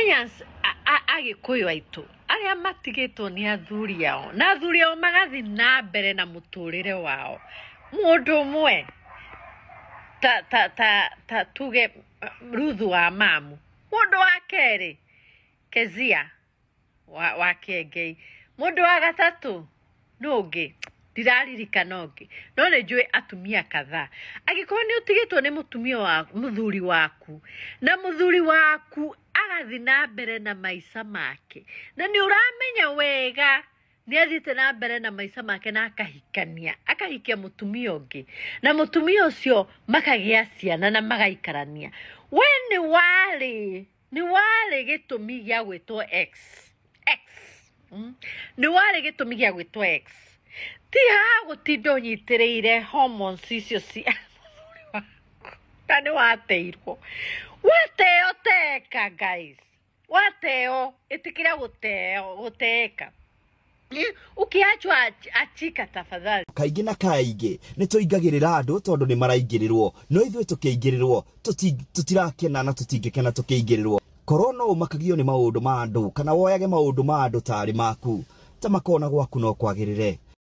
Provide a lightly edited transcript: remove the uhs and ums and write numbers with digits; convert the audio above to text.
Kenyans agikuyu aitu aria matigitwo ni athuri yao na athuri yao magathi na mbere na muturire wao mundu umwe ta tuge Ruthu wa Mamu mundu wa keri Kezia wa Kiengei mundu wa gatatu nungi ndiraririkana ungi no ne njui atumia kadhaa agikorwo ni utigitwo ni mutumia wa muthuri waku na muthuri waku agathi na mbere na maica make na ni uramenya wega ni athite na mbere na maica make na akahikia mutumia ungi na mutumia ucio makagia ciana na magaikarania we ni wale gitumi gia gwitwo X ni wale gitumi gia gwitwo X ti ha gutindo nyitireire hormones icio cia kana wateirwo wateo teka guys wateo itikira guteka ukiachwa achika tafadhali kaingi na kaingi nituingagirira andu tondu ni maraingirirwo no ithuĩ tukĩingĩrĩrwo tutirakena na tutingĩkena tukĩingĩrĩrwo korona umakagio ni maundu ma andu kana woyage maundu ma andu tari maku ta makona gwaku no kwagirire